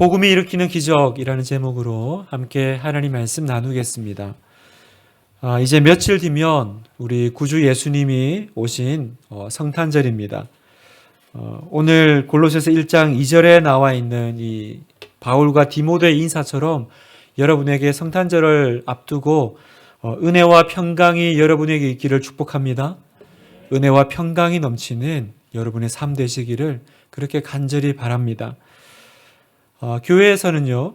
복음이 일으키는 기적이라는 제목으로 함께 하나님 말씀 나누겠습니다. 이제 며칠 뒤면 우리 구주 예수님이 오신 성탄절입니다. 오늘 골로새서 1장 2절에 나와 있는 이 바울과 디모데의 인사처럼 여러분에게 성탄절을 앞두고 은혜와 평강이 여러분에게 있기를 축복합니다. 은혜와 평강이 넘치는 여러분의 삶 되시기를 그렇게 간절히 바랍니다. 교회에서는요,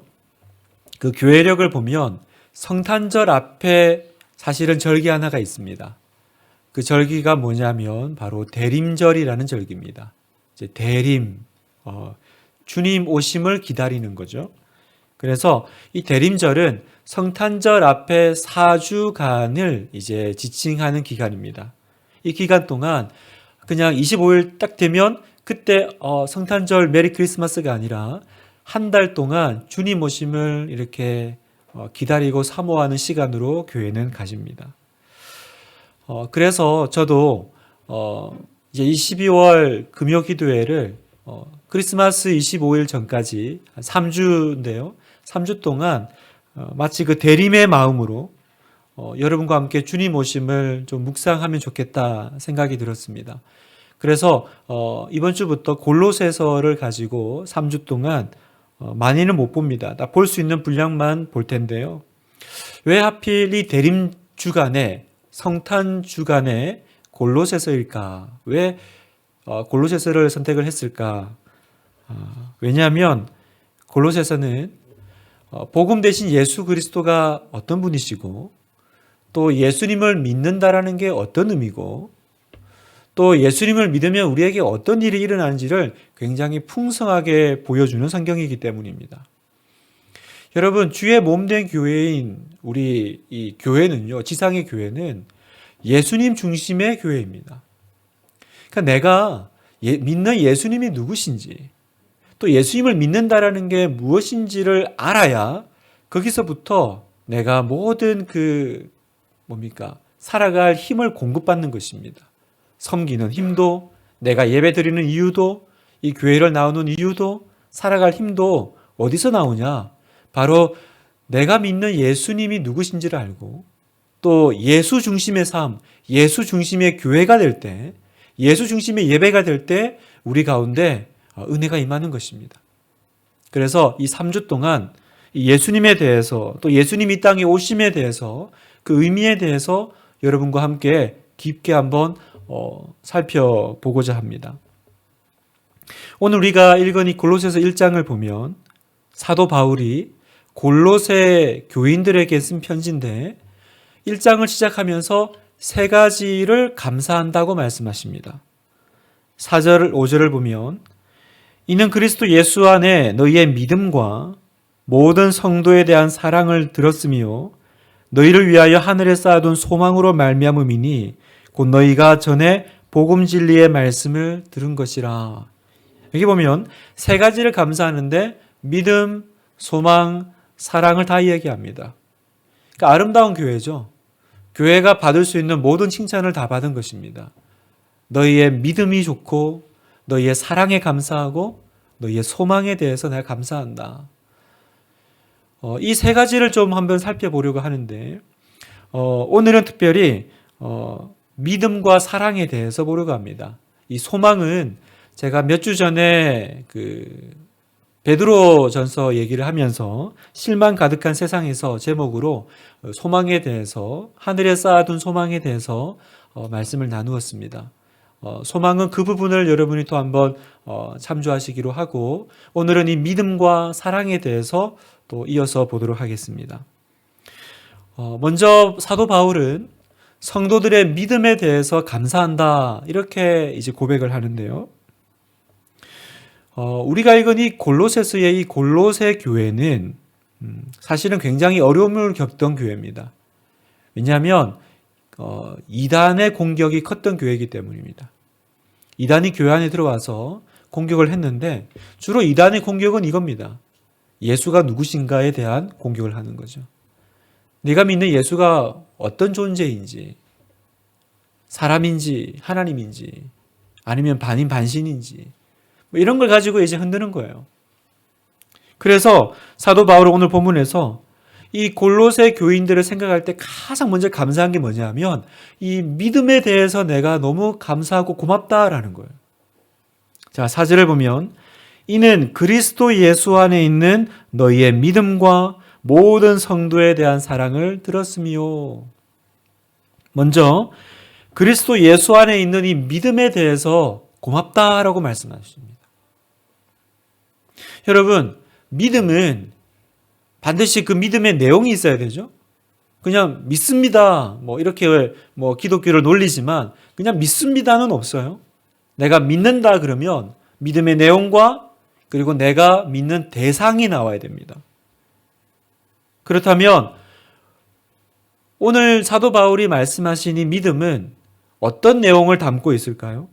그 교회력을 보면 성탄절 앞에 사실은 절기 하나가 있습니다. 그 절기가 뭐냐면 바로 대림절이라는 절기입니다. 이제 대림, 주님 오심을 기다리는 거죠. 그래서 이 대림절은 성탄절 앞에 4주간을 이제 지칭하는 기간입니다. 이 기간 동안 그냥 25일 딱 되면 그때 성탄절 메리 크리스마스가 아니라 한 달 동안 주님 오심을 이렇게 기다리고 사모하는 시간으로 교회는 가집니다. 그래서 저도 이제 이 12월 금요 기도회를 크리스마스 25일 전까지 3주인데요. 3주 동안 마치 그 대림의 마음으로 여러분과 함께 주님 오심을 좀 묵상하면 좋겠다 생각이 들었습니다. 그래서 이번 주부터 골로새서를 가지고 3주 동안 많이는 못 봅니다. 다 볼 수 있는 분량만 볼 텐데요. 왜 하필 이 대림 주간에 성탄 주간에 골로새서일까? 왜 골로새서를 선택을 했을까? 왜냐하면 골로새서는 복음 대신 예수 그리스도가 어떤 분이시고 또 예수님을 믿는다라는 게 어떤 의미고 또 예수님을 믿으면 우리에게 어떤 일이 일어나는지를 굉장히 풍성하게 보여주는 성경이기 때문입니다. 여러분, 주의 몸된 교회인 우리 이 교회는요, 지상의 교회는 예수님 중심의 교회입니다. 그러니까 내가 믿는 예수님이 누구신지 또 예수님을 믿는다라는 게 무엇인지를 알아야 거기서부터 내가 모든 살아갈 힘을 공급받는 것입니다. 섬기는 힘도, 내가 예배 드리는 이유도, 이 교회를 나오는 이유도, 살아갈 힘도 어디서 나오냐? 바로 내가 믿는 예수님이 누구신지를 알고 또 예수 중심의 삶, 예수 중심의 교회가 될 때, 예수 중심의 예배가 될 때 우리 가운데 은혜가 임하는 것입니다. 그래서 이 3주 동안 예수님에 대해서 또 예수님 이 땅에 오심에 대해서 그 의미에 대해서 여러분과 함께 깊게 한번 살펴보고자 합니다. 오늘 우리가 읽은 이 골로새서 1장을 보면 사도 바울이 골로새 교인들에게 쓴 편지인데 1장을 시작하면서 세 가지를 감사한다고 말씀하십니다. 4절, 5절을 보면 이는 그리스도 예수 안에 너희의 믿음과 모든 성도에 대한 사랑을 들었으며 너희를 위하여 하늘에 쌓아둔 소망으로 말미암음이니 곧 너희가 전에 복음 진리의 말씀을 들은 것이라. 여기 보면 세 가지를 감사하는데 믿음, 소망, 사랑을 다 이야기합니다. 그러니까 아름다운 교회죠. 교회가 받을 수 있는 모든 칭찬을 다 받은 것입니다. 너희의 믿음이 좋고 너희의 사랑에 감사하고 너희의 소망에 대해서 내가 감사한다. 이 세 가지를 좀 한번 살펴보려고 하는데 오늘은 특별히 믿음과 사랑에 대해서 보려고 합니다. 이 소망은 제가 몇 주 전에 베드로전서 얘기를 하면서 실망 가득한 세상에서 제목으로 소망에 대해서 하늘에 쌓아둔 소망에 대해서 말씀을 나누었습니다. 소망은 그 부분을 여러분이 또 한번 참조하시기로 하고 오늘은 이 믿음과 사랑에 대해서 또 이어서 보도록 하겠습니다. 먼저 사도 바울은 성도들의 믿음에 대해서 감사한다 이렇게 이제 고백을 하는데요. 우리가 읽은 이 골로새서의 이 골로새 교회는 사실은 굉장히 어려움을 겪던 교회입니다. 왜냐하면 이단의 공격이 컸던 교회이기 때문입니다. 이단이 교회 안에 들어와서 공격을 했는데 주로 이단의 공격은 이겁니다. 예수가 누구신가에 대한 공격을 하는 거죠. 네가 믿는 예수가 어떤 존재인지, 사람인지 하나님인지 아니면 반인 반신인지 이런 걸 가지고 이제 흔드는 거예요. 그래서 사도 바울은 오늘 본문에서 이 골로새 교인들을 생각할 때 가장 먼저 감사한 게 뭐냐면 이 믿음에 대해서 내가 너무 감사하고 고맙다라는 거예요. 자, 4절을 보면 이는 그리스도 예수 안에 있는 너희의 믿음과 모든 성도에 대한 사랑을 들었으며. 먼저 그리스도 예수 안에 있는 이 믿음에 대해서 고맙다라고 말씀하십니다. 여러분, 믿음은 반드시 그 믿음의 내용이 있어야 되죠. 그냥 믿습니다. 이렇게 기독교를 놀리지만 그냥 믿습니다는 없어요. 내가 믿는다 그러면 믿음의 내용과 그리고 내가 믿는 대상이 나와야 됩니다. 그렇다면 오늘 사도 바울이 말씀하신 이 믿음은 어떤 내용을 담고 있을까요?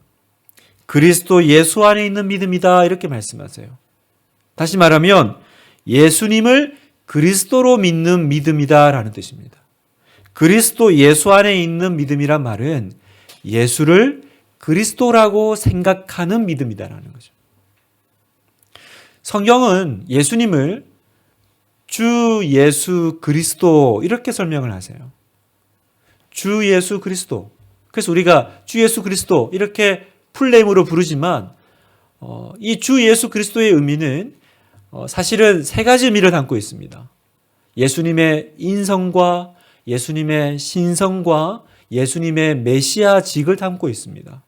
그리스도 예수 안에 있는 믿음이다 이렇게 말씀하세요. 다시 말하면 예수님을 그리스도로 믿는 믿음이다라는 뜻입니다. 그리스도 예수 안에 있는 믿음이란 말은 예수를 그리스도라고 생각하는 믿음이다라는 거죠. 성경은 예수님을 주 예수 그리스도 이렇게 설명을 하세요. 주 예수 그리스도. 그래서 우리가 주 예수 그리스도 이렇게 풀네임으로 부르지만 이 주 예수 그리스도의 의미는 사실은 세 가지 의미를 담고 있습니다. 예수님의 인성과 예수님의 신성과 예수님의 메시아직을 담고 있습니다.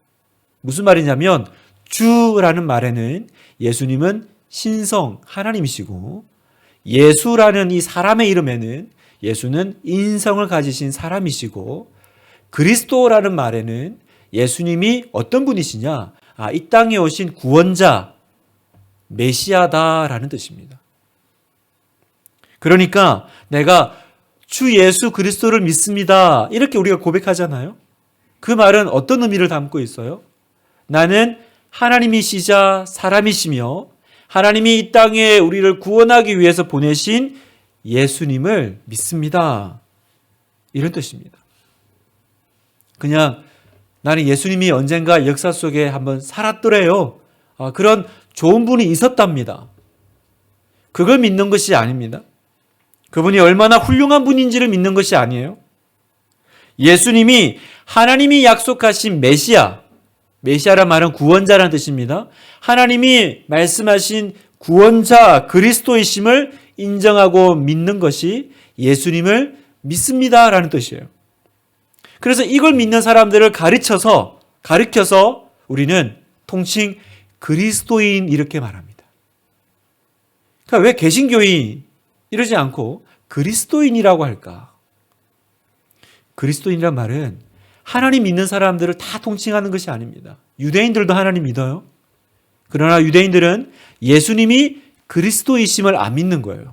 무슨 말이냐면 주라는 말에는 예수님은 신성 하나님이시고 예수라는 이 사람의 이름에는 예수는 인성을 가지신 사람이시고 그리스도라는 말에는 예수님이 어떤 분이시냐? 이 땅에 오신 구원자 메시아다라는 뜻입니다. 그러니까 내가 주 예수 그리스도를 믿습니다. 이렇게 우리가 고백하잖아요. 그 말은 어떤 의미를 담고 있어요? 나는 하나님이시자 사람이시며 하나님이 이 땅에 우리를 구원하기 위해서 보내신 예수님을 믿습니다. 이런 뜻입니다. 그냥 나는 예수님이 언젠가 역사 속에 한번 살았더래요. 그런 좋은 분이 있었답니다. 그걸 믿는 것이 아닙니다. 그분이 얼마나 훌륭한 분인지를 믿는 것이 아니에요. 예수님이 하나님이 약속하신 메시아란 말은 구원자라는 뜻입니다. 하나님이 말씀하신 구원자 그리스도이심을 인정하고 믿는 것이 예수님을 믿습니다라는 뜻이에요. 그래서 이걸 믿는 사람들을 가르쳐서 우리는 통칭 그리스도인 이렇게 말합니다. 그러니까 왜 개신교인 이러지 않고 그리스도인이라고 할까? 그리스도인이란 말은 하나님 믿는 사람들을 다 통칭하는 것이 아닙니다. 유대인들도 하나님 믿어요. 그러나 유대인들은 예수님이 그리스도이심을 안 믿는 거예요.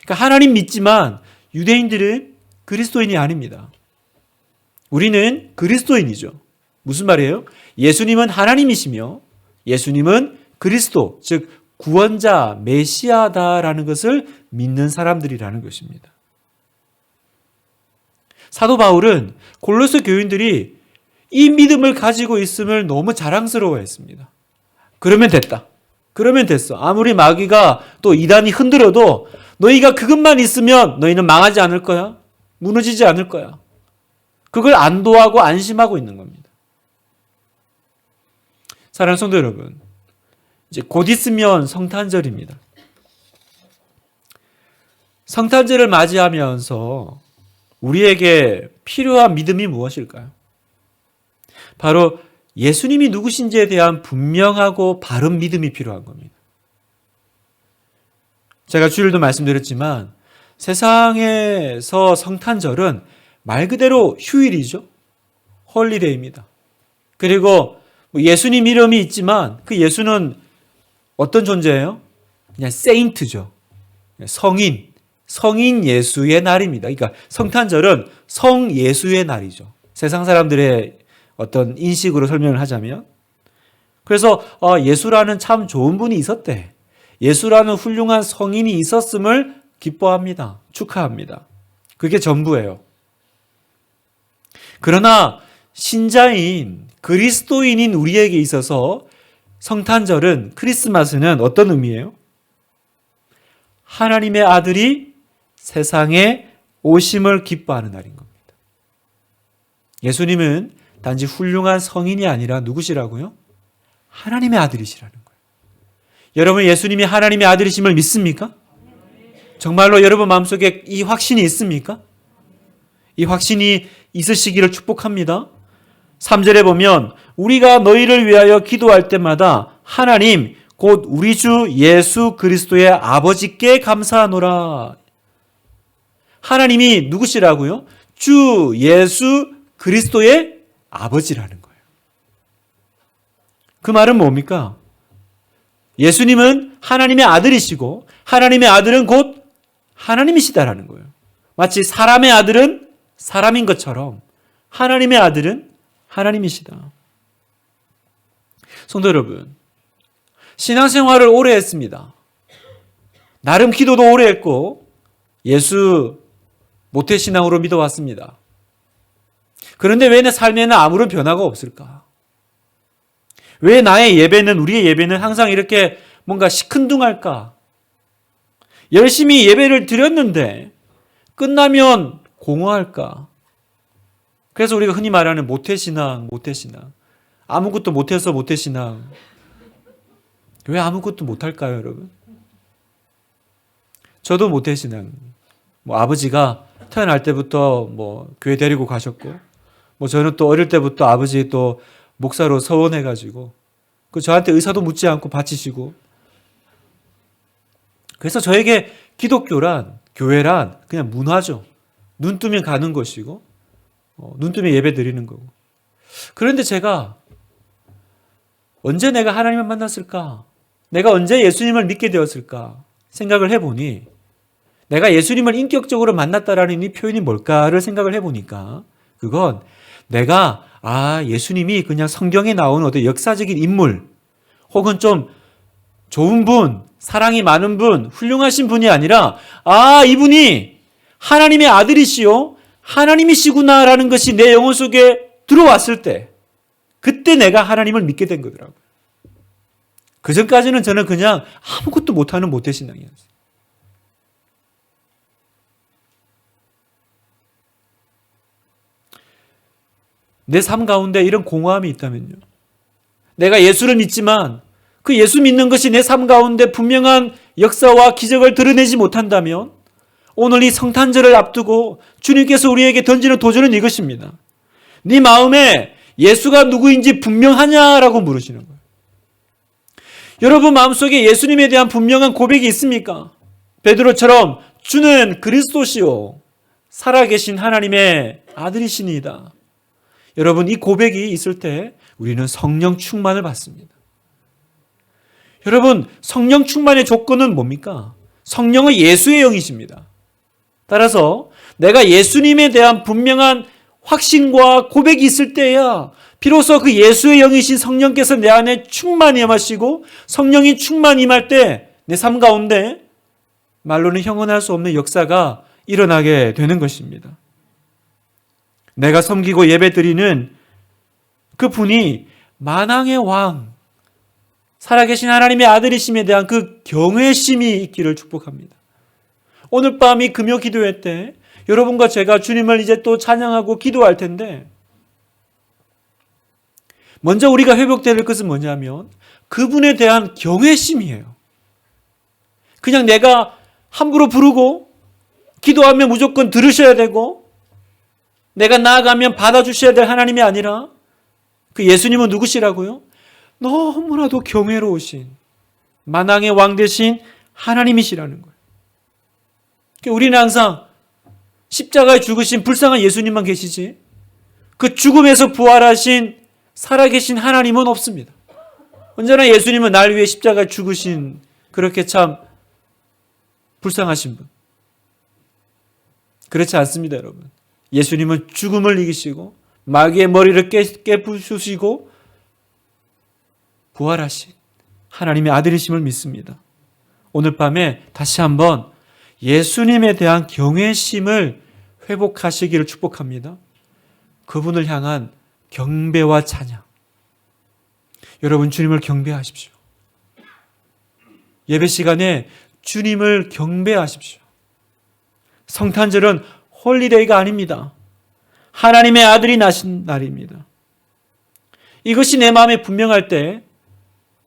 그러니까 하나님 믿지만 유대인들은 그리스도인이 아닙니다. 우리는 그리스도인이죠. 무슨 말이에요? 예수님은 하나님이시며 예수님은 그리스도, 즉 구원자, 메시아다라는 것을 믿는 사람들이라는 것입니다. 사도 바울은 골로새 교인들이 이 믿음을 가지고 있음을 너무 자랑스러워했습니다. 그러면 됐다. 그러면 됐어. 아무리 마귀가 또 이단이 흔들어도 너희가 그것만 있으면 너희는 망하지 않을 거야. 무너지지 않을 거야. 그걸 안도하고 안심하고 있는 겁니다. 사랑하는 성도 여러분, 이제 곧 있으면 성탄절입니다. 성탄절을 맞이하면서 우리에게 필요한 믿음이 무엇일까요? 바로 예수님이 누구신지에 대한 분명하고 바른 믿음이 필요한 겁니다. 제가 주일도 말씀드렸지만 세상에서 성탄절은 말 그대로 휴일이죠. 홀리데이입니다. 그리고 예수님 이름이 있지만 그 예수는 어떤 존재예요? 그냥 세인트죠. 성인 예수의 날입니다. 그러니까 성탄절은 성 예수의 날이죠. 세상 사람들의 어떤 인식으로 설명을 하자면. 그래서 예수라는 참 좋은 분이 있었대. 예수라는 훌륭한 성인이 있었음을 기뻐합니다. 축하합니다. 그게 전부예요. 그러나 신자인 그리스도인인 우리에게 있어서 성탄절은, 크리스마스는 어떤 의미예요? 하나님의 아들이 세상에 오심을 기뻐하는 날인 겁니다. 예수님은 단지 훌륭한 성인이 아니라 누구시라고요? 하나님의 아들이시라는 거예요. 여러분, 예수님이 하나님의 아들이심을 믿습니까? 정말로 여러분 마음속에 이 확신이 있습니까? 이 확신이 있으시기를 축복합니다. 3절에 보면 우리가 너희를 위하여 기도할 때마다 하나님 곧 우리 주 예수 그리스도의 아버지께 감사하노라. 하나님이 누구시라고요? 주 예수 그리스도의 아버지라는 거예요. 그 말은 뭡니까? 예수님은 하나님의 아들이시고 하나님의 아들은 곧 하나님이시다라는 거예요. 마치 사람의 아들은 사람인 것처럼 하나님의 아들은 하나님이시다. 성도 여러분, 신앙생활을 오래 했습니다. 나름 기도도 오래 했고 예수 모태신앙으로 믿어왔습니다. 그런데 왜 내 삶에는 아무런 변화가 없을까? 왜 나의 예배는, 우리의 예배는 항상 이렇게 뭔가 시큰둥할까? 열심히 예배를 드렸는데 끝나면 공허할까? 그래서 우리가 흔히 말하는 모태신앙. 아무것도 못해서 모태신앙. 왜 아무것도 못할까요, 여러분? 저도 모태신앙. 아버지가 태어날 때부터 교회 데리고 가셨고, 저는 또 어릴 때부터 아버지 또 목사로 서원해가지고, 저한테 의사도 묻지 않고 바치시고, 그래서 저에게 기독교란, 교회란 그냥 문화죠. 눈 뜨면 가는 것이고, 눈 뜨면 예배 드리는 거고. 그런데 제가 언제 내가 하나님을 만났을까? 내가 언제 예수님을 믿게 되었을까? 생각을 해보니 내가 예수님을 인격적으로 만났다라는 이 표현이 뭘까를 생각을 해보니까 그건 내가 예수님이 그냥 성경에 나오는 어떤 역사적인 인물 혹은 좀 좋은 분, 사랑이 많은 분, 훌륭하신 분이 아니라 이분이 하나님의 아들이시요 하나님이시구나라는 것이 내 영혼 속에 들어왔을 때 그때 내가 하나님을 믿게 된 거더라고요. 그 전까지는 저는 그냥 아무것도 못하는 모태신앙이었어요. 내 삶 가운데 이런 공허함이 있다면요. 내가 예수를 믿지만 그 예수 믿는 것이 내 삶 가운데 분명한 역사와 기적을 드러내지 못한다면 오늘 이 성탄절을 앞두고 주님께서 우리에게 던지는 도전은 이것입니다. 네 마음에 예수가 누구인지 분명하냐라고 물으시는 거예요. 여러분 마음속에 예수님에 대한 분명한 고백이 있습니까? 베드로처럼 주는 그리스도시요 살아계신 하나님의 아들이시니이다. 여러분 이 고백이 있을 때 우리는 성령 충만을 받습니다. 여러분 성령 충만의 조건은 뭡니까? 성령은 예수의 영이십니다. 따라서 내가 예수님에 대한 분명한 확신과 고백이 있을 때야 비로소 그 예수의 영이신 성령께서 내 안에 충만히 임하시고 성령이 충만히 임할 때 내 삶 가운데 말로는 형언할 수 없는 역사가 일어나게 되는 것입니다. 내가 섬기고 예배드리는 그 분이 만왕의 왕, 살아계신 하나님의 아들이심에 대한 그 경외심이 있기를 축복합니다. 오늘 밤 이 금요 기도회 때 여러분과 제가 주님을 이제 또 찬양하고 기도할 텐데 먼저 우리가 회복될 것은 뭐냐면 그분에 대한 경외심이에요. 그냥 내가 함부로 부르고 기도하면 무조건 들으셔야 되고 내가 나아가면 받아주셔야 될 하나님이 아니라 그 예수님은 누구시라고요? 너무나도 경외로우신 만왕의 왕 되신 하나님이시라는 거예요. 우리는 항상 십자가에 죽으신 불쌍한 예수님만 계시지 그 죽음에서 부활하신 살아계신 하나님은 없습니다. 언제나 예수님은 날 위해 십자가에 죽으신 그렇게 참 불쌍하신 분. 그렇지 않습니다, 여러분. 예수님은 죽음을 이기시고 마귀의 머리를 깨부수시고 부활하신 하나님의 아들이심을 믿습니다. 오늘 밤에 다시 한번 예수님에 대한 경외심을 회복하시기를 축복합니다. 그분을 향한 경배와 찬양. 여러분 주님을 경배하십시오. 예배 시간에 주님을 경배하십시오. 성탄절은 홀리데이가 아닙니다. 하나님의 아들이 나신 날입니다. 이것이 내 마음에 분명할 때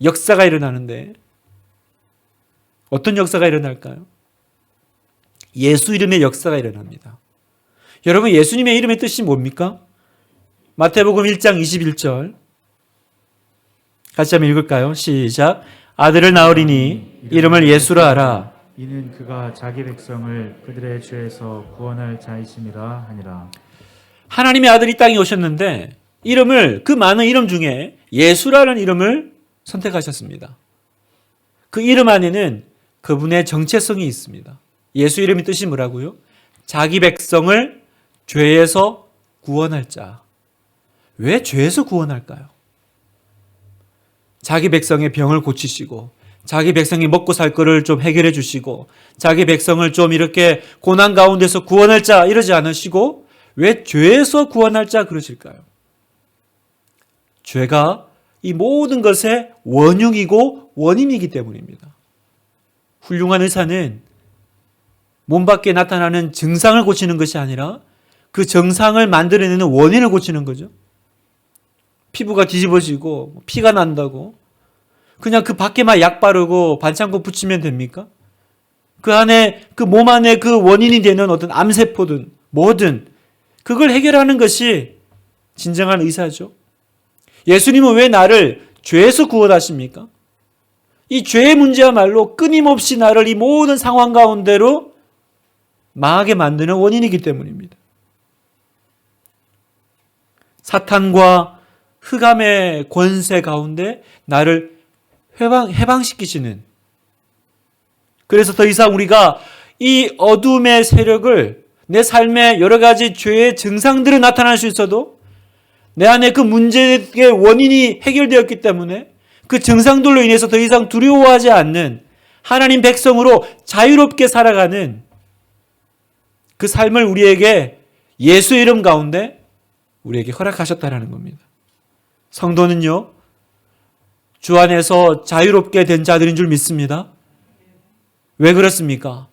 역사가 일어나는데 어떤 역사가 일어날까요? 예수 이름의 역사가 일어납니다. 여러분, 예수님의 이름의 뜻이 뭡니까? 마태복음 1장 21절 같이 한번 읽을까요? 시작. 아들을 낳으리니 이름을 예수라 하라. 이는 그가 자기 백성을 그들의 죄에서 구원할 자이심이라 하니라. 하나님의 아들이 땅에 오셨는데 이름을, 그 많은 이름 중에 예수라는 이름을 선택하셨습니다. 그 이름 안에는 그분의 정체성이 있습니다. 예수 이름의 뜻이 뭐라고요? 자기 백성을 죄에서 구원할 자. 왜 죄에서 구원할까요? 자기 백성의 병을 고치시고, 자기 백성이 먹고 살 거를 좀 해결해 주시고, 자기 백성을 좀 이렇게 고난 가운데서 구원할 자 이러지 않으시고, 왜 죄에서 구원할 자 그러실까요? 죄가 이 모든 것의 원흉이고 원인이기 때문입니다. 훌륭한 의사는 몸 밖에 나타나는 증상을 고치는 것이 아니라 그 증상을 만들어내는 원인을 고치는 거죠. 피부가 뒤집어지고 피가 난다고 그냥 그 밖에만 약 바르고 반창고 붙이면 됩니까? 그 안에, 그 몸 안에 그 원인이 되는 어떤 암세포든 뭐든 그걸 해결하는 것이 진정한 의사죠. 예수님은 왜 나를 죄에서 구원하십니까? 이 죄의 문제야말로 끊임없이 나를 이 모든 상황 가운데로 망하게 만드는 원인이기 때문입니다. 사탄과 흑암의 권세 가운데 나를 해방시키시는, 그래서 더 이상 우리가 이 어둠의 세력을, 내 삶에 여러 가지 죄의 증상들이 나타날 수 있어도 내 안에 그 문제의 원인이 해결되었기 때문에 그 증상들로 인해서 더 이상 두려워하지 않는 하나님 백성으로 자유롭게 살아가는 그 삶을 우리에게 예수 이름 가운데 우리에게 허락하셨다는 겁니다. 성도는요, 주 안에서 자유롭게 된 자들인 줄 믿습니다. 왜 그렇습니까?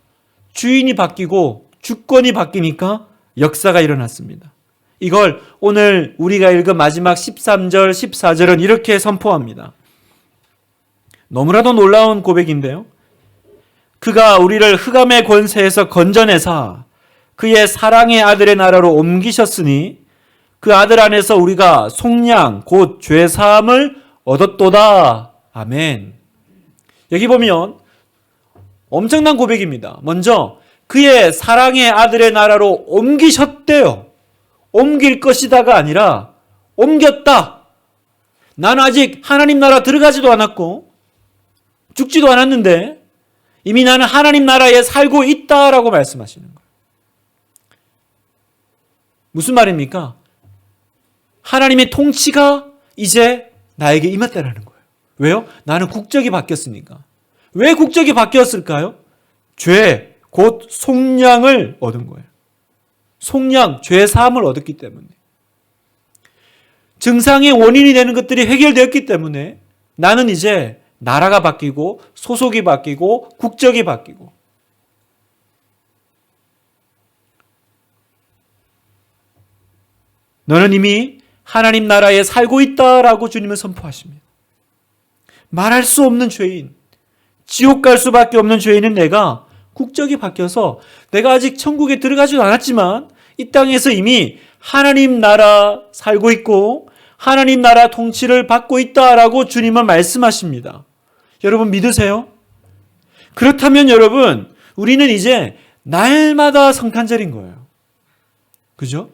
주인이 바뀌고 주권이 바뀌니까 역사가 일어났습니다. 이걸 오늘 우리가 읽은 마지막 13절, 14절은 이렇게 선포합니다. 너무나도 놀라운 고백인데요. 그가 우리를 흑암의 권세에서 건져내사 그의 사랑의 아들의 나라로 옮기셨으니 그 아들 안에서 우리가 속량 곧 죄사함을 얻었도다. 아멘. 여기 보면 엄청난 고백입니다. 먼저 그의 사랑의 아들의 나라로 옮기셨대요. 옮길 것이다가 아니라 옮겼다. 나는 아직 하나님 나라 들어가지도 않았고 죽지도 않았는데 이미 나는 하나님 나라에 살고 있다라고 말씀하시는 거예요. 무슨 말입니까? 하나님의 통치가 이제 나에게 임했다라는 거예요. 왜요? 나는 국적이 바뀌었으니까. 왜 국적이 바뀌었을까요? 죄, 곧 속량을 얻은 거예요. 속량, 죄 사함을 얻었기 때문에. 증상의 원인이 되는 것들이 해결되었기 때문에 나는 이제 나라가 바뀌고 소속이 바뀌고 국적이 바뀌고 너는 이미 하나님 나라에 살고 있다라고 주님은 선포하십니다. 말할 수 없는 죄인, 지옥 갈 수밖에 없는 죄인은 내가 국적이 바뀌어서 내가 아직 천국에 들어가지도 않았지만 이 땅에서 이미 하나님 나라 살고 있고 하나님 나라 통치를 받고 있다라고 주님은 말씀하십니다. 여러분 믿으세요? 그렇다면 여러분, 우리는 이제 날마다 성탄절인 거예요. 그죠?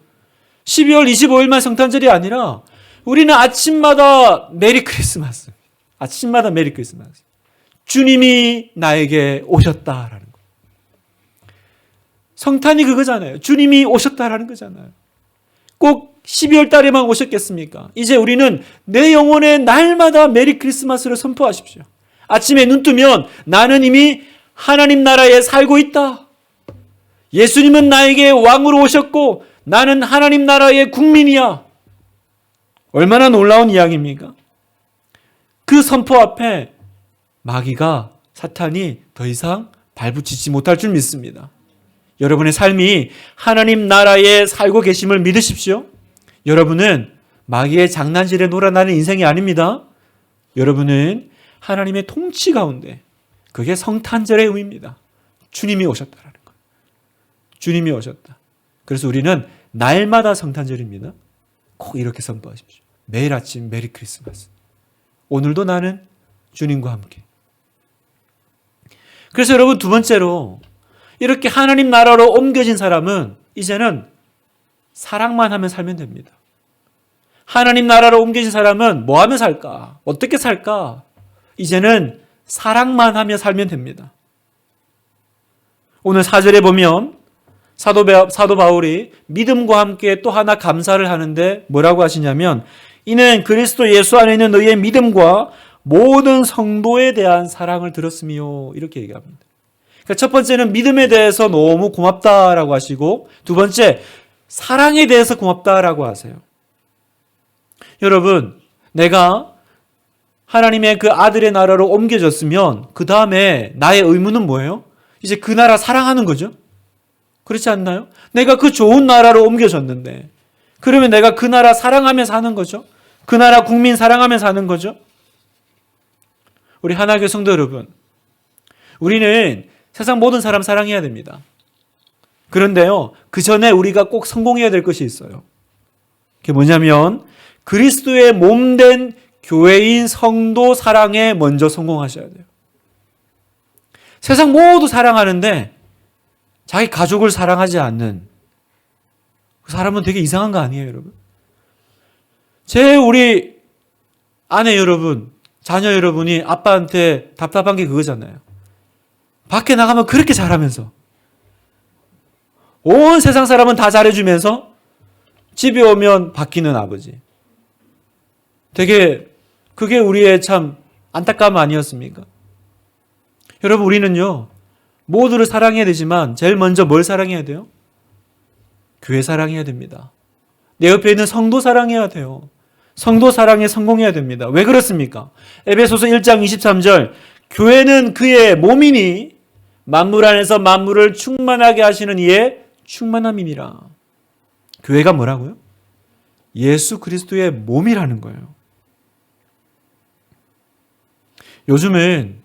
12월 25일만 성탄절이 아니라 우리는 아침마다 메리 크리스마스. 아침마다 메리 크리스마스. 주님이 나에게 오셨다라는 거예요. 성탄이 그거잖아요. 주님이 오셨다라는 거잖아요. 꼭 12월 달에만 오셨겠습니까? 이제 우리는 내 영혼의 날마다 메리 크리스마스를 선포하십시오. 아침에 눈 뜨면 나는 이미 하나님 나라에 살고 있다. 예수님은 나에게 왕으로 오셨고 나는 하나님 나라의 국민이야. 얼마나 놀라운 이야기입니까? 그 선포 앞에 마귀가, 사탄이 더 이상 발붙이지 못할 줄 믿습니다. 여러분의 삶이 하나님 나라에 살고 계심을 믿으십시오. 여러분은 마귀의 장난질에 놀아나는 인생이 아닙니다. 여러분은 하나님의 통치 가운데, 그게 성탄절의 의미입니다. 주님이 오셨다라는 거예요. 주님이 오셨다. 그래서 우리는 날마다 성탄절입니다. 꼭 이렇게 선포하십시오. 매일 아침 메리 크리스마스. 오늘도 나는 주님과 함께. 그래서 여러분, 두 번째로 이렇게 하나님 나라로 옮겨진 사람은 이제는 사랑만 하면 살면 됩니다. 하나님 나라로 옮겨진 사람은 뭐 하며 살까? 어떻게 살까? 이제는 사랑만 하며 살면 됩니다. 오늘 4절에 보면 사도 바울이 믿음과 함께 또 하나 감사를 하는데 뭐라고 하시냐면, 이는 그리스도 예수 안에 있는 너희의 믿음과 모든 성도에 대한 사랑을 들었으며, 이렇게 얘기합니다. 그러니까 첫 번째는 믿음에 대해서 너무 고맙다라고 하시고, 두 번째 사랑에 대해서 고맙다라고 하세요. 여러분, 내가 하나님의 그 아들의 나라로 옮겨졌으면 그 다음에 나의 의무는 뭐예요? 이제 그 나라 사랑하는 거죠. 그렇지 않나요? 내가 그 좋은 나라로 옮겨졌는데, 그러면 내가 그 나라 사랑하며 사는 거죠. 그 나라 국민 사랑하며 사는 거죠. 우리 하나교회 성도 여러분, 우리는 세상 모든 사람 사랑해야 됩니다. 그런데요, 그 전에 우리가 꼭 성공해야 될 것이 있어요. 그게 뭐냐면 그리스도의 몸된 교회인 성도 사랑에 먼저 성공하셔야 돼요. 세상 모두 사랑하는데 자기 가족을 사랑하지 않는 그 사람은 되게 이상한 거 아니에요, 여러분? 우리 아내 여러분, 자녀 여러분이 아빠한테 답답한 게 그거잖아요. 밖에 나가면 그렇게 잘하면서 온 세상 사람은 다 잘해주면서 집에 오면 바뀌는 아버지. 되게 그게 우리의 참 안타까움 아니었습니까? 여러분, 우리는요 모두를 사랑해야 되지만 제일 먼저 뭘 사랑해야 돼요? 교회 사랑해야 됩니다. 내 옆에 있는 성도 사랑해야 돼요. 성도 사랑에 성공해야 됩니다. 왜 그렇습니까? 에베소서 1장 23절, 교회는 그의 몸이니 만물 안에서 만물을 충만하게 하시는 이의 충만함이니라. 교회가 뭐라고요? 예수 그리스도의 몸이라는 거예요. 요즘은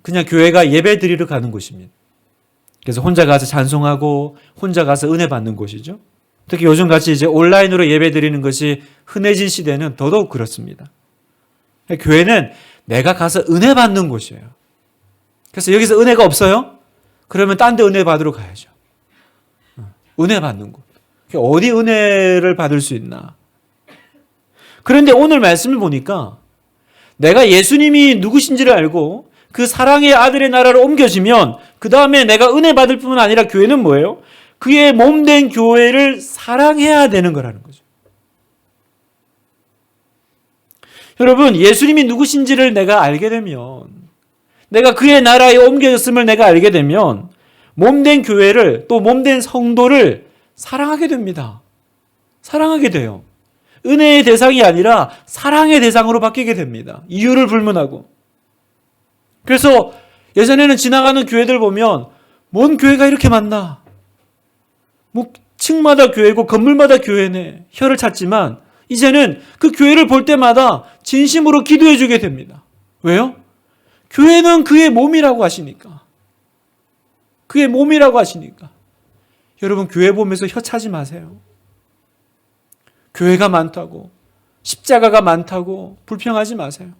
그냥 교회가 예배 드리러 가는 곳입니다. 그래서 혼자 가서 찬송하고 혼자 가서 은혜 받는 곳이죠. 특히 요즘같이 이제 온라인으로 예배 드리는 것이 흔해진 시대는 더더욱 그렇습니다. 교회는 내가 가서 은혜 받는 곳이에요. 그래서 여기서 은혜가 없어요? 그러면 딴 데 은혜 받으러 가야죠. 은혜 받는 곳. 어디 은혜를 받을 수 있나? 그런데 오늘 말씀을 보니까 내가 예수님이 누구신지를 알고 그 사랑의 아들의 나라로 옮겨지면 그 다음에 내가 은혜 받을 뿐만 아니라 교회는 뭐예요? 그의 몸된 교회를 사랑해야 되는 거라는 거죠. 여러분, 예수님이 누구신지를 내가 알게 되면, 내가 그의 나라에 옮겨졌음을 내가 알게 되면 몸된 교회를, 또 몸된 성도를 사랑하게 됩니다. 사랑하게 돼요. 은혜의 대상이 아니라 사랑의 대상으로 바뀌게 됩니다. 이유를 불문하고. 그래서 예전에는 지나가는 교회들 보면 뭔 교회가 이렇게 많나? 뭐 층마다 교회고 건물마다 교회네. 혀를 찾지만 이제는 그 교회를 볼 때마다 진심으로 기도해 주게 됩니다. 왜요? 교회는 그의 몸이라고 하시니까. 그의 몸이라고 하시니까. 여러분, 교회 보면서 혀 차지 마세요. 교회가 많다고, 십자가가 많다고 불평하지 마세요.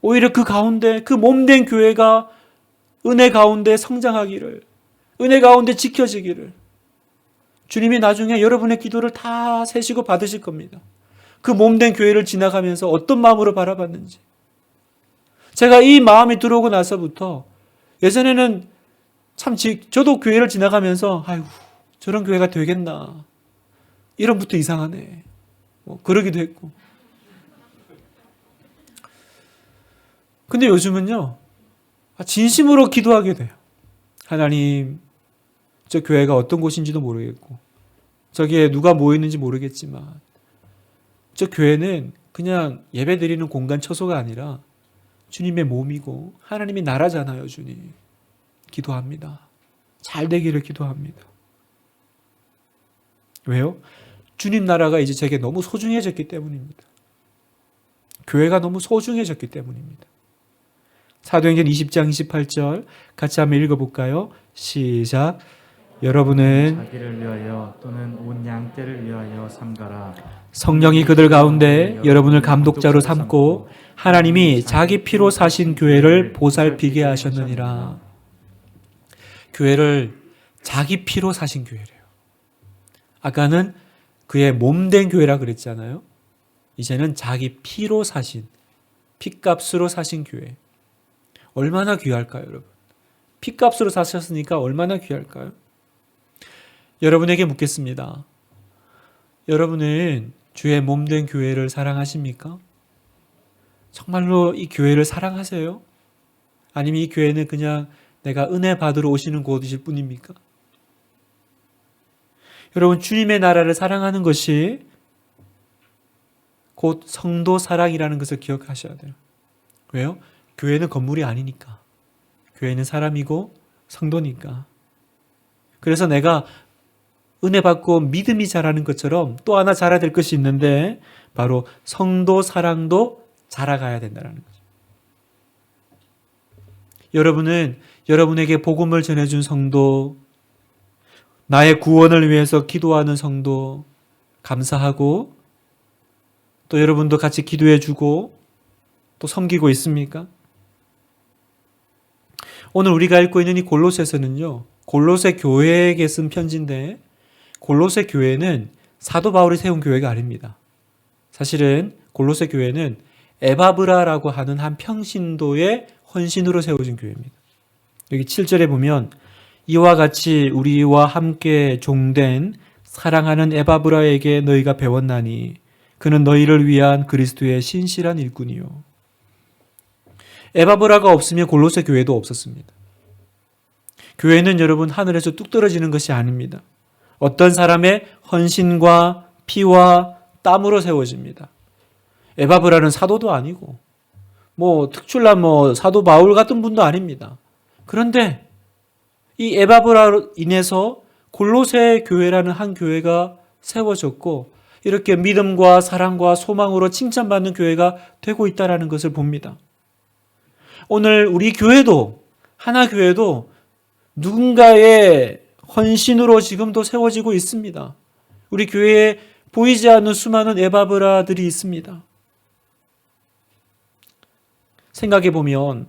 오히려 그 가운데, 그 몸된 교회가 은혜 가운데 성장하기를, 은혜 가운데 지켜지기를, 주님이 나중에 여러분의 기도를 다 세시고 받으실 겁니다. 그 몸된 교회를 지나가면서 어떤 마음으로 바라봤는지. 제가 이 마음이 들어오고 나서부터 예전에는 참 저도 교회를 지나가면서 아이고 저런 교회가 되겠나, 이런부터 이상하네, 그러기도 했고. 근데 요즘은요 진심으로 기도하게 돼요. 하나님, 저 교회가 어떤 곳인지도 모르겠고 저기에 누가 모이는지 모르겠지만 저 교회는 그냥 예배 드리는 공간 처소가 아니라 주님의 몸이고 하나님의 나라잖아요, 주님. 기도합니다. 잘 되기를 기도합니다. 왜요? 주님 나라가 이제 제게 너무 소중해졌기 때문입니다. 교회가 너무 소중해졌기 때문입니다. 사도행전 20장 28절 같이 한번 읽어볼까요? 시작. 여러분은 자기를 위하여 또는 온 양떼를 위하여 삼가라. 성령이 그들 가운데 여러분을 감독자로 삼고 하나님이 자기 피로 사신 교회를 보살피게 하셨느니라. 교회를 자기 피로 사신 교회래요. 아까는 그의 몸된 교회라 그랬잖아요. 이제는 자기 피로 사신, 피값으로 사신 교회. 얼마나 귀할까요, 여러분? 피값으로 사셨으니까 얼마나 귀할까요? 여러분에게 묻겠습니다. 여러분은 주의 몸된 교회를 사랑하십니까? 정말로 이 교회를 사랑하세요? 아니면 이 교회는 그냥 내가 은혜 받으러 오시는 곳이실 뿐입니까? 여러분, 주님의 나라를 사랑하는 것이 곧 성도 사랑이라는 것을 기억하셔야 돼요. 왜요? 교회는 건물이 아니니까. 교회는 사람이고 성도니까. 그래서 내가 은혜 받고 믿음이 자라는 것처럼 또 하나 자라야 될 것이 있는데 바로 성도 사랑도 자라가야 된다는 거죠. 여러분은 여러분에게 복음을 전해준 성도, 나의 구원을 위해서 기도하는 성도 감사하고 또 여러분도 같이 기도해주고 또 섬기고 있습니까? 오늘 우리가 읽고 있는 이 골로새서는요, 골로새 교회에게 쓴 편지인데 골로새 교회는 사도 바울이 세운 교회가 아닙니다. 사실은 골로새 교회는 에바브라라고 하는 한 평신도의 헌신으로 세워진 교회입니다. 여기 7절에 보면 이와 같이 우리와 함께 종된 사랑하는 에바브라에게 너희가 배웠나니 그는 너희를 위한 그리스도의 신실한 일꾼이요. 에바브라가 없으면 골로새 교회도 없었습니다. 교회는 여러분 하늘에서 뚝 떨어지는 것이 아닙니다. 어떤 사람의 헌신과 피와 땀으로 세워집니다. 에바브라는 사도도 아니고 특출난 사도 바울 같은 분도 아닙니다. 그런데 이 에바브라로 인해서 골로새 교회라는 한 교회가 세워졌고 이렇게 믿음과 사랑과 소망으로 칭찬받는 교회가 되고 있다는 것을 봅니다. 오늘 우리 교회도 하나 교회도 누군가의 헌신으로 지금도 세워지고 있습니다. 우리 교회에 보이지 않는 수많은 에바브라들이 있습니다. 생각해 보면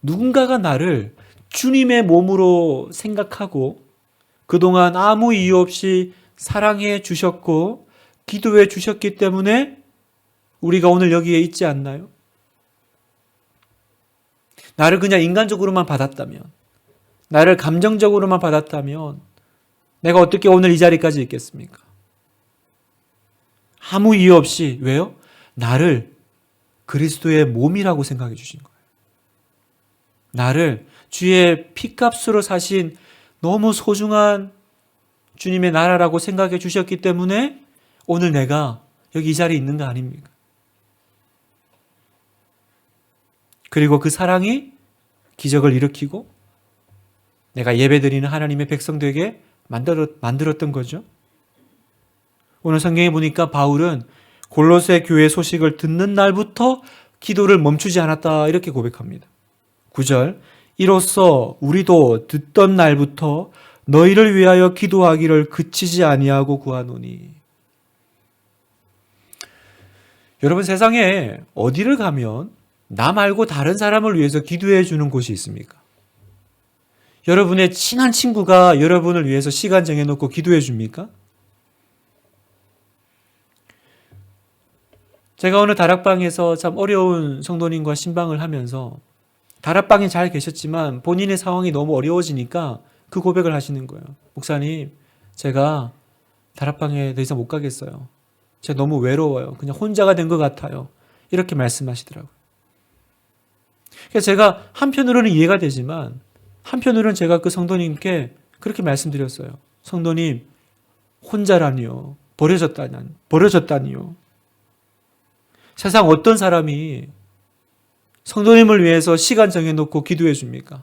누군가가 나를 주님의 몸으로 생각하고 그동안 아무 이유 없이 사랑해 주셨고 기도해 주셨기 때문에 우리가 오늘 여기에 있지 않나요? 나를 그냥 인간적으로만 받았다면, 나를 감정적으로만 받았다면 내가 어떻게 오늘 이 자리까지 있겠습니까? 아무 이유 없이, 왜요? 나를 그리스도의 몸이라고 생각해 주신 거예요. 나를 주의 피값으로 사신 너무 소중한 주님의 나라라고 생각해 주셨기 때문에 오늘 내가 여기 이 자리에 있는 거 아닙니까? 그리고 그 사랑이 기적을 일으키고 내가 예배드리는 하나님의 백성 되게 만들었던 거죠. 오늘 성경에 보니까 바울은 골로새 교회 소식을 듣는 날부터 기도를 멈추지 않았다 이렇게 고백합니다. 9절 이로써 우리도 듣던 날부터 너희를 위하여 기도하기를 그치지 아니하고 구하노니. 여러분 세상에 어디를 가면 나 말고 다른 사람을 위해서 기도해 주는 곳이 있습니까? 여러분의 친한 친구가 여러분을 위해서 시간 정해놓고 기도해 줍니까? 제가 오늘 다락방에서 참 어려운 성도님과 신방을 하면서 다락방에 잘 계셨지만 본인의 상황이 너무 어려워지니까 그 고백을 하시는 거예요. 목사님, 제가 다락방에 더 이상 못 가겠어요. 제가 너무 외로워요. 그냥 혼자가 된 것 같아요. 이렇게 말씀하시더라고요. 그래서 제가 한편으로는 이해가 되지만 한편으로는 제가 그 성도님께 그렇게 말씀드렸어요. 성도님, 혼자라니요. 버려졌다니요. 세상 어떤 사람이 성도님을 위해서 시간 정해놓고 기도해 줍니까?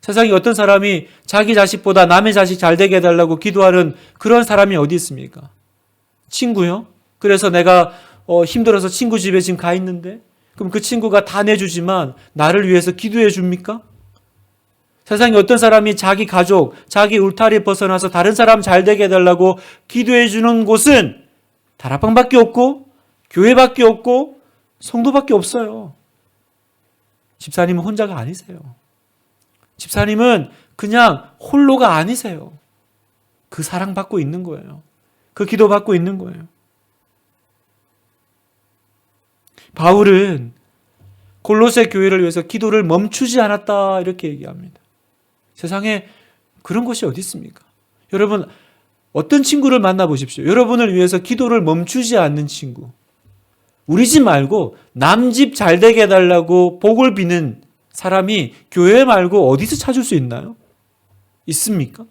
세상에 어떤 사람이 자기 자식보다 남의 자식 잘 되게 해달라고 기도하는 그런 사람이 어디 있습니까? 친구요? 그래서 내가 힘들어서 친구 집에 지금 가 있는데 그럼 그 친구가 다 내주지만 나를 위해서 기도해 줍니까? 세상에 어떤 사람이 자기 가족, 자기 울타리 벗어나서 다른 사람 잘 되게 해달라고 기도해 주는 곳은 다락방밖에 없고 교회밖에 없고 성도밖에 없어요. 집사님은 혼자가 아니세요. 집사님은 그냥 홀로가 아니세요. 그 사랑받고 있는 거예요. 그 기도받고 있는 거예요. 바울은 골로새 교회를 위해서 기도를 멈추지 않았다 이렇게 얘기합니다. 세상에 그런 것이 어디 있습니까? 여러분 어떤 친구를 만나보십시오. 여러분을 위해서 기도를 멈추지 않는 친구. 우리 집 말고 남 집 잘 되게 해달라고 복을 비는 사람이 교회 말고 어디서 찾을 수 있나요? 있습니까?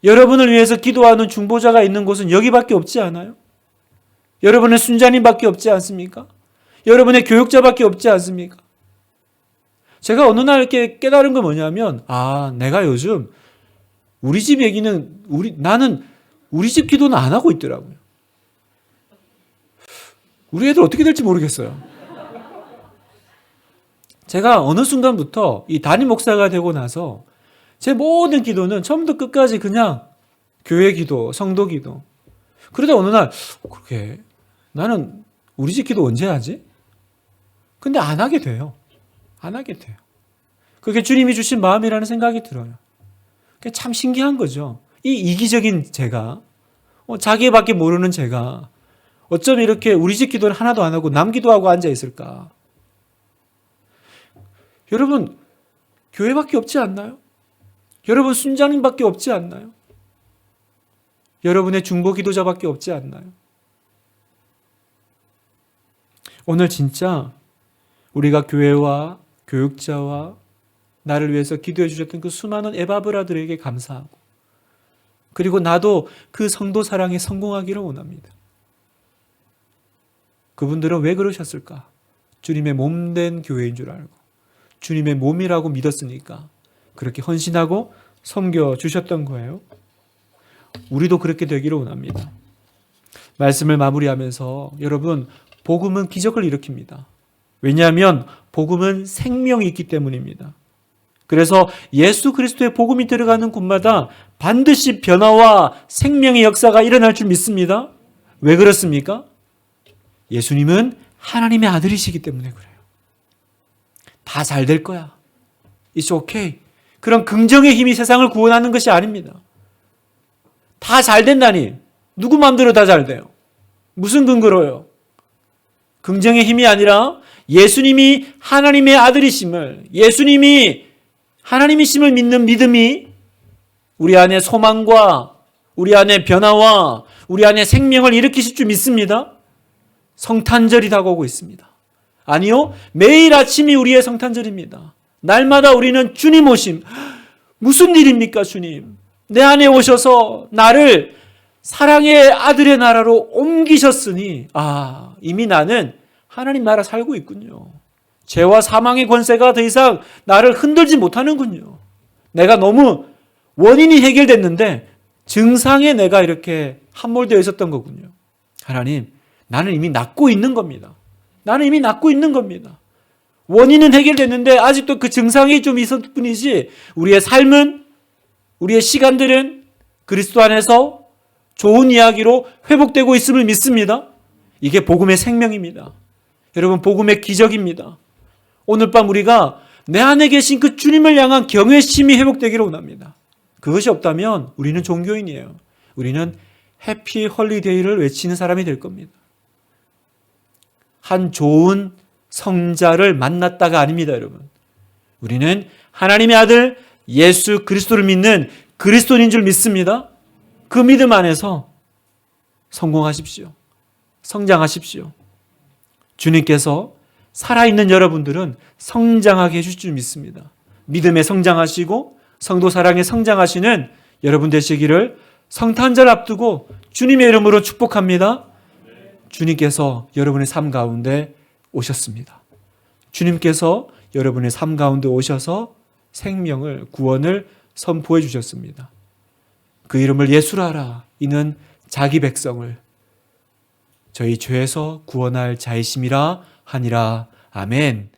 여러분을 위해서 기도하는 중보자가 있는 곳은 여기밖에 없지 않아요? 여러분의 순자님밖에 없지 않습니까? 여러분의 교육자밖에 없지 않습니까? 제가 어느 날 이렇게 깨달은 건 뭐냐면, 내가 요즘 우리 집 얘기는, 나는 우리 집 기도는 안 하고 있더라고요. 우리 애들 어떻게 될지 모르겠어요. 제가 어느 순간부터 이 담임 목사가 되고 나서 제 모든 기도는 처음부터 끝까지 그냥 교회 기도, 성도 기도. 그러다 어느 날, 그렇게 나는 우리 집 기도 언제 하지? 근데 안 하게 돼요. 안 하게 돼요. 그게 주님이 주신 마음이라는 생각이 들어요. 그게 참 신기한 거죠. 이 이기적인 제가, 자기밖에 모르는 제가 어쩜 이렇게 우리 집 기도를 하나도 안 하고 남 기도하고 앉아 있을까? 여러분, 교회밖에 없지 않나요? 여러분 순장님밖에 없지 않나요? 여러분의 중보 기도자밖에 없지 않나요? 오늘 진짜 우리가 교회와 교육자와 나를 위해서 기도해 주셨던 그 수많은 에바브라들에게 감사하고 그리고 나도 그 성도 사랑에 성공하기를 원합니다. 그분들은 왜 그러셨을까? 주님의 몸된 교회인 줄 알고 주님의 몸이라고 믿었으니까 그렇게 헌신하고 섬겨주셨던 거예요. 우리도 그렇게 되기를 원합니다. 말씀을 마무리하면서 여러분, 복음은 기적을 일으킵니다. 왜냐하면 복음은 생명이 있기 때문입니다. 그래서 예수 그리스도의 복음이 들어가는 곳마다 반드시 변화와 생명의 역사가 일어날 줄 믿습니다. 왜 그렇습니까? 예수님은 하나님의 아들이시기 때문에 그래요. 다 잘 될 거야. It's okay. 그런 긍정의 힘이 세상을 구원하는 것이 아닙니다. 다 잘 된다니. 누구 마음대로 다 잘 돼요. 무슨 근거로요? 긍정의 힘이 아니라 예수님이 하나님의 아들이심을, 예수님이 하나님이심을 믿는 믿음이 우리 안에 소망과 우리 안에 변화와 우리 안에 생명을 일으키실 줄 믿습니다. 성탄절이 다가오고 있습니다. 아니요, 매일 아침이 우리의 성탄절입니다. 날마다 우리는 주님 오심. 무슨 일입니까, 주님? 내 안에 오셔서 나를 사랑의 아들의 나라로 옮기셨으니 이미 나는 하나님 나라 살고 있군요. 죄와 사망의 권세가 더 이상 나를 흔들지 못하는군요. 내가 너무 원인이 해결됐는데 증상에 내가 이렇게 함몰되어 있었던 거군요. 하나님, 나는 이미 낫고 있는 겁니다. 나는 이미 낫고 있는 겁니다. 원인은 해결됐는데 아직도 그 증상이 좀 있을 뿐이지 우리의 삶은, 우리의 시간들은 그리스도 안에서 좋은 이야기로 회복되고 있음을 믿습니다. 이게 복음의 생명입니다. 여러분, 복음의 기적입니다. 오늘 밤 우리가 내 안에 계신 그 주님을 향한 경외심이 회복되기를 원합니다. 그것이 없다면 우리는 종교인이에요. 우리는 해피 홀리데이를 외치는 사람이 될 겁니다. 한 좋은 성자를 만났다가 아닙니다, 여러분. 우리는 하나님의 아들 예수 그리스도를 믿는 그리스도인인 줄 믿습니다. 그 믿음 안에서 성공하십시오. 성장하십시오. 주님께서 살아있는 여러분들은 성장하게 해줄 줄 믿습니다. 믿음에 성장하시고 성도 사랑에 성장하시는 여러분 되시기를 성탄절 앞두고 주님의 이름으로 축복합니다. 주님께서 여러분의 삶 가운데 오셨습니다. 주님께서 여러분의 삶 가운데 오셔서 생명을, 구원을 선포해 주셨습니다. 그 이름을 예수라라. 이는 자기 백성을 저희 죄에서 구원할 자이심이라 하니라. 아멘.